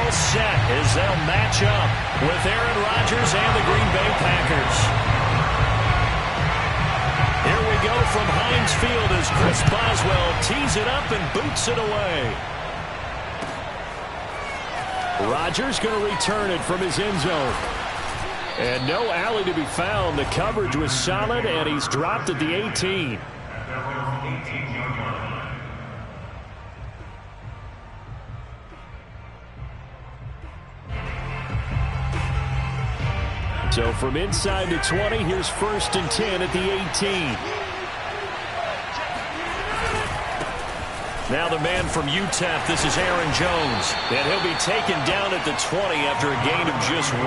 all set as they'll match up with Aaron Rodgers and the Green Bay Packers. Here we go from Heinz Field as Chris Boswell tees it up and boots it away. Rodgers going to return it from his end zone. And no alley to be found. The coverage was solid, and he's dropped at the 18. So from inside the 20, here's 1st and 10 at the 18. Now the man from UTEP, this is Aaron Jones. And he'll be taken down at the 20 after a gain of just 1.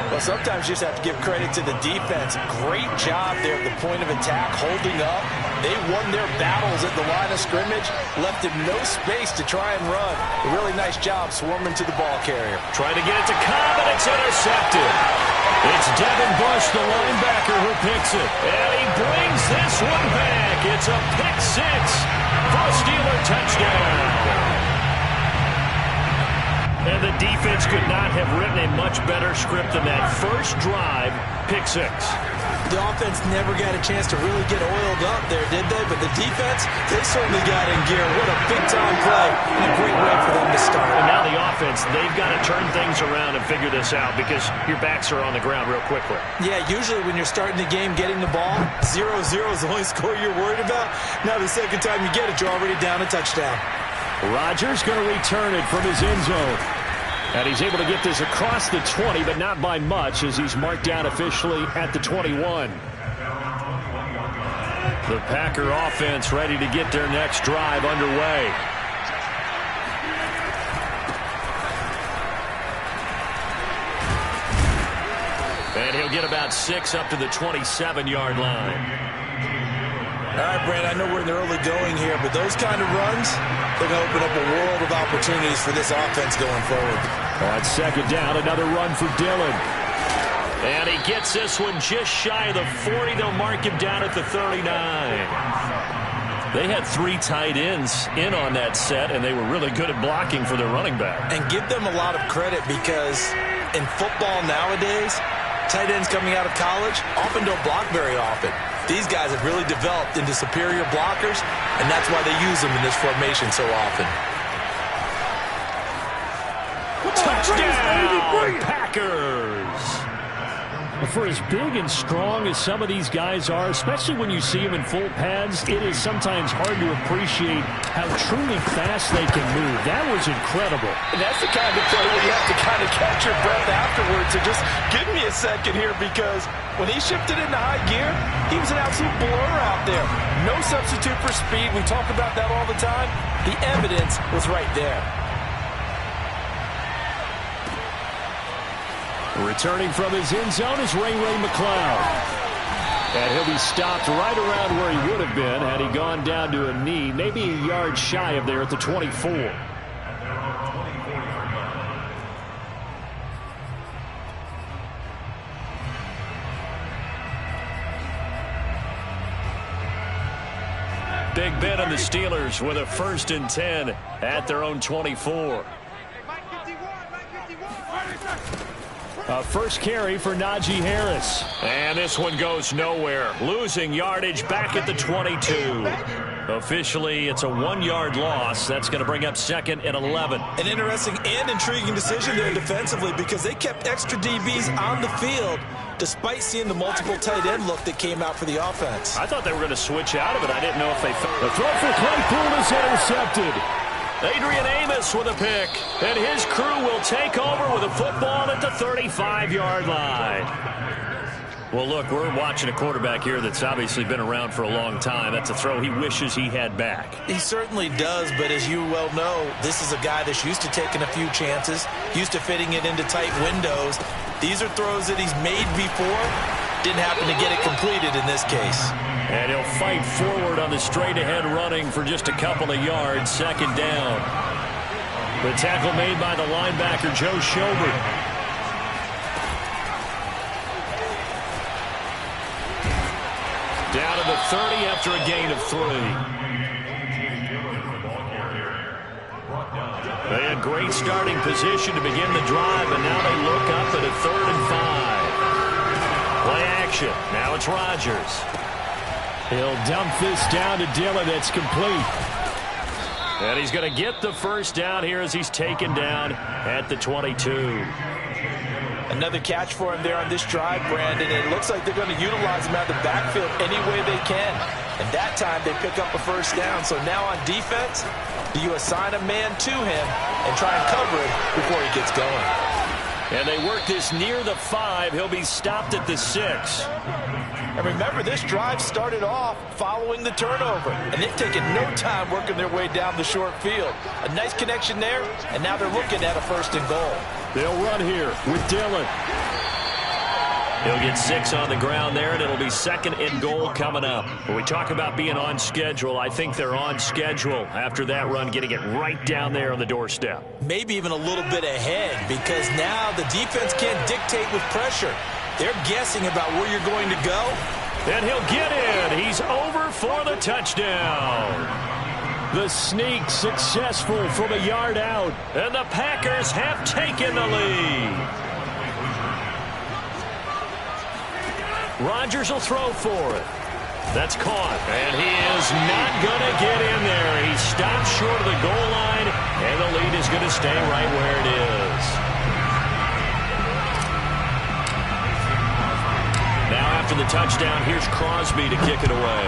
Well, sometimes you just have to give credit to the defense. Great job there at the point of attack, holding up. They won their battles at the line of scrimmage, left him no space to try and run. A really nice job swarming to the ball carrier. Trying to get it to Cobb, and it's intercepted. It's Devin Bush, the linebacker, who picks it. And he brings this one back. It's a pick 6 for a Steeler touchdown. And the defense could not have written a much better script than that first drive, pick 6. The offense never got a chance to really get oiled up there, did they? But the defense, they certainly got in gear. What a big-time play and a great way for them to start. And now the offense, they've got to turn things around and figure this out because your backs are on the ground real quickly. Yeah, usually when you're starting the game getting the ball, 0-0 is the only score you're worried about. Now the second time you get it, you're already down a touchdown. Rodgers going to return it from his end zone. And he's able to get this across the 20, but not by much as he's marked down officially at the 21. The Packer offense ready to get their next drive underway. And he'll get about 6 up to the 27-yard line. All right, Brand, I know we're in the early going here, but those kind of runs, they're going to open up a world of opportunities for this offense going forward. On 2nd down, another run for Dillon. And he gets this one just shy of the 40. They'll mark him down at the 39. They had 3 tight ends in on that set, and they were really good at blocking for their running back. And give them a lot of credit because in football nowadays, tight ends coming out of college often don't block very often. These guys have really developed into superior blockers, and that's why they use them in this formation so often. Touchdown, Packers! For as big and strong as some of these guys are, especially when you see them in full pads, it is sometimes hard to appreciate how truly fast they can move. That was incredible. And that's the kind of play where you have to kind of catch your breath afterwards. So just give me a second here, because when he shifted into high gear, he was an absolute blur out there. No substitute for speed. We talk about that all the time. The evidence was right there. Returning from his end zone is Ray McCloud. And he'll be stopped right around where he would have been had he gone down to a knee, maybe a yard shy of there at the 24. Big Ben and the Steelers with a 1st and 10 at their own 24. A first carry for Najee Harris. And this one goes nowhere. Losing yardage back at the 22. Officially, it's a 1-yard loss. That's going to bring up 2nd and 11. An interesting and intriguing decision there defensively, because they kept extra DBs on the field despite seeing the multiple tight end look that came out for the offense. I thought they were going to switch out of it. I didn't know if they... The throw for Claypool is intercepted. Adrian Amos with a pick, and his crew will take over with a football at the 35-yard line. Well, look, we're watching a quarterback here that's obviously been around for a long time. That's a throw he wishes he had back. He certainly does, but as you well know, this is a guy that's used to taking a few chances, used to fitting it into tight windows. These are throws that he's made before. Didn't happen to get it completed in this case. And he'll fight forward on the straight-ahead running for just a couple of yards. 2nd down. The tackle made by the linebacker, Joe Schobert. Down to the 30 after a gain of 3. They had great starting position to begin the drive, and now they look up at a 3rd and 5. Play action. Now it's Rodgers. He'll dump this down to Dillon. It's complete. And he's going to get the first down here as he's taken down at the 22. Another catch for him there on this drive, Brandon. It looks like they're going to utilize him out of the backfield any way they can. And that time they pick up a first down. So now on defense, do you assign a man to him and try and cover it before he gets going? And they work this near the 5. He'll be stopped at the 6. And remember, this drive started off following the turnover. And they've taken no time working their way down the short field. A nice connection there, and now they're looking at a 1st and goal. They'll run here with Dillon. He'll get 6 on the ground there, and it'll be 2nd and goal coming up. When we talk about being on schedule, I think they're on schedule after that run, getting it right down there on the doorstep. Maybe even a little bit ahead, because now the defense can't dictate with pressure. They're guessing about where you're going to go. And he'll get in. He's over for the touchdown. The sneak successful from a yard out. And the Packers have taken the lead. Rodgers will throw for it. That's caught. And he is not going to get in there. He stopped short of the goal line, and the lead is going to stay right where it is. Now after the touchdown, here's Crosby to kick it away.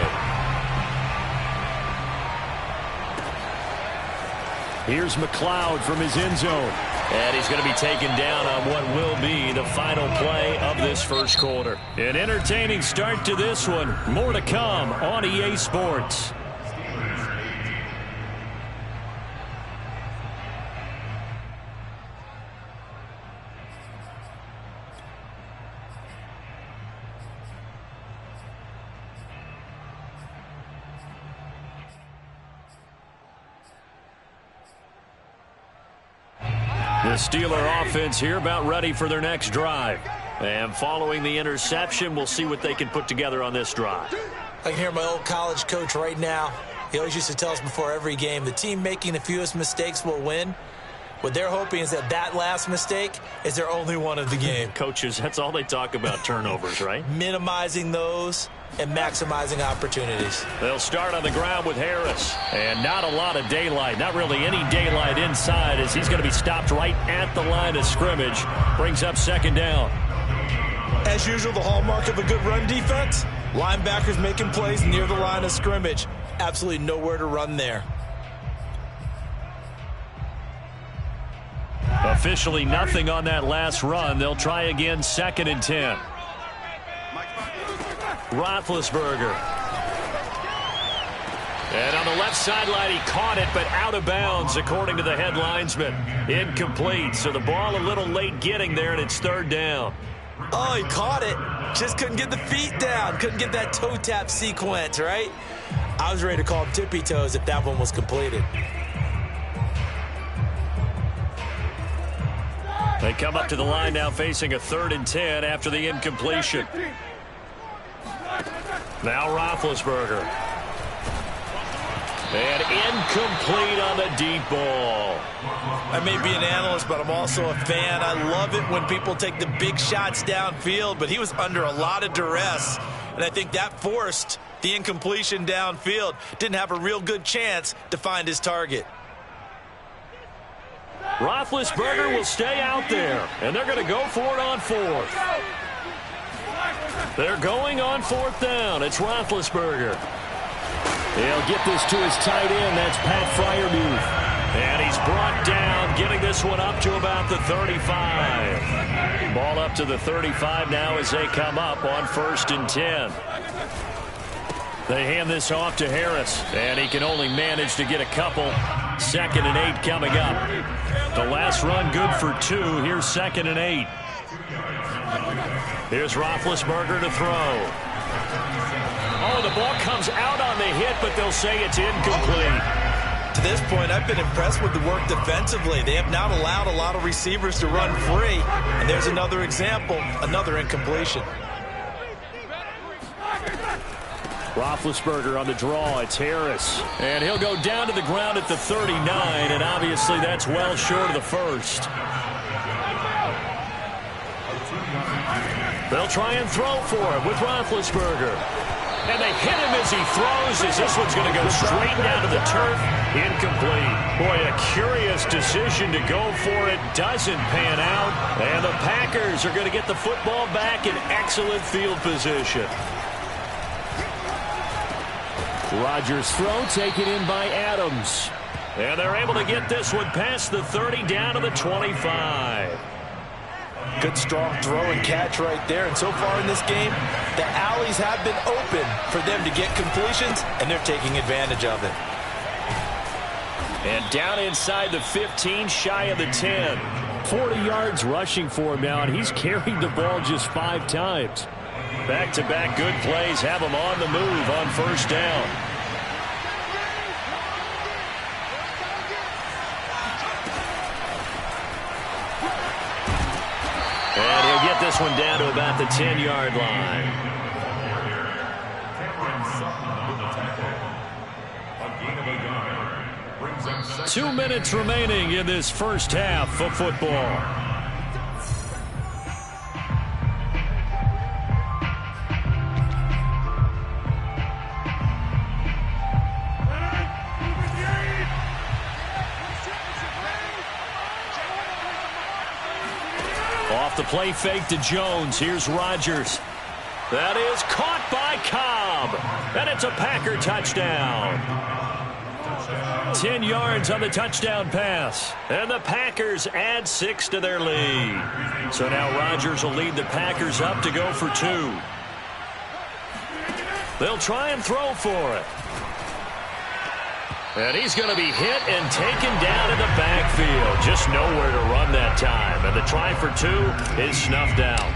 Here's McLeod from his end zone. And he's going to be taken down on what will be the final play of this first quarter. An entertaining start to this one. More to come on EA Sports. The Steeler offense here about ready for their next drive. And following the interception, we'll see what they can put together on this drive. I can hear my old college coach right now. He always used to tell us before every game, the team making the fewest mistakes will win. What they're hoping is that that last mistake is their only one of the game. Coaches, that's all they talk about, turnovers, right? Minimizing those and maximizing opportunities. They'll start on the ground with Harris. And not a lot of daylight, not really any daylight inside, as he's going to be stopped right at the line of scrimmage. Brings up 2nd down. As usual, the hallmark of a good run defense, linebackers making plays near the line of scrimmage. Absolutely nowhere to run there. Officially nothing on that last run. They'll try again, 2nd and 10. Roethlisberger. And on the left sideline, he caught it, but out of bounds, according to the head linesman. Incomplete, so the ball a little late getting there, and it's 3rd down. Oh, he caught it. Just couldn't get the feet down. Couldn't get that toe tap sequence, right? I was ready to call him tippy toes if that one was completed. They come up to the line now facing a 3rd and 10 after the incompletion. Now Roethlisberger. And incomplete on the deep ball. I may be an analyst, but I'm also a fan. I love it when people take the big shots downfield, but he was under a lot of duress, and I think that forced the incompletion downfield. Didn't have a real good chance to find his target. Roethlisberger will stay out there, and they're going to go for it on 4th. They're going on 4th down. It's Roethlisberger. They'll get this to his tight end. That's Pat Freiermuth. And he's brought down, getting this one up to about the 35. Ball up to the 35 now as they come up on 1st and 10. They hand this off to Harris, and he can only manage to get a couple. 2nd and 8 coming up. The last run good for 2. Here's 2nd and 8. Here's Roethlisberger to throw. Oh, the ball comes out on the hit, but they'll say it's incomplete. To this point, I've been impressed with the work defensively. They have not allowed a lot of receivers to run free. And there's another example, another incompletion. Roethlisberger on the draw. It's Harris. And he'll go down to the ground at the 39, and obviously that's well short of the first. They'll try and throw for it with Roethlisberger. And they hit him as he throws, as this one's going to go straight down to the turf. Incomplete. Boy, a curious decision to go for it. Doesn't pan out. And the Packers are going to get the football back in excellent field position. Rodgers' throw taken in by Adams. And they're able to get this one past the 30 down to the 25. Good strong throw and catch right there. And so far in this game, the alleys have been open for them to get completions, and they're taking advantage of it. And down inside the 15, shy of the 10. 40 yards rushing for him now, and he's carried the ball just 5 times. Back-to-back good plays have him on the move on first down. And he'll get this one down to about the 10-yard line. Two minutes remaining in this first half of football. Off the play fake to Jones. Here's Rodgers. That is caught by Cobb. And it's a Packer touchdown. 10 yards on the touchdown pass. And the Packers add 6 to their lead. So now Rodgers will lead the Packers up to go for 2. They'll try and throw for it. And he's going to be hit and taken down in the backfield. Just nowhere to run that time. And the try for 2 is snuffed out.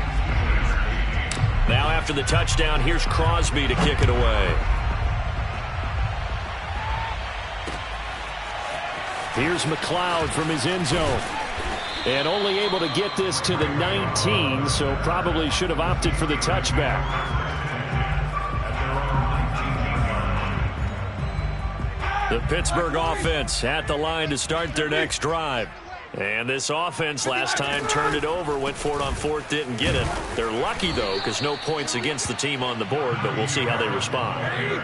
Now after the touchdown, here's Crosby to kick it away. Here's McLeod from his end zone. And only able to get this to the 19, so probably should have opted for the touchback. The Pittsburgh offense at the line to start their next drive. And this offense last time turned it over, went for it on 4th, didn't get it. They're lucky, though, because no points against the team on the board, but we'll see how they respond.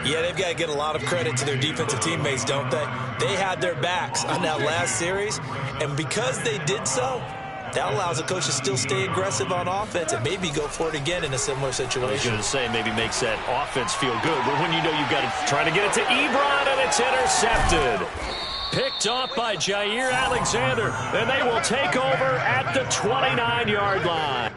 Yeah, they've got to get a lot of credit to their defensive teammates, don't they? They had their backs on that last series, and because they did so, that allows the coach to still stay aggressive on offense and maybe go for it again in a similar situation. I was going to say maybe makes that offense feel good, but when you know you've got to try to get it to Ebron, and it's intercepted. Picked off by Jair Alexander, and they will take over at the 29-yard line.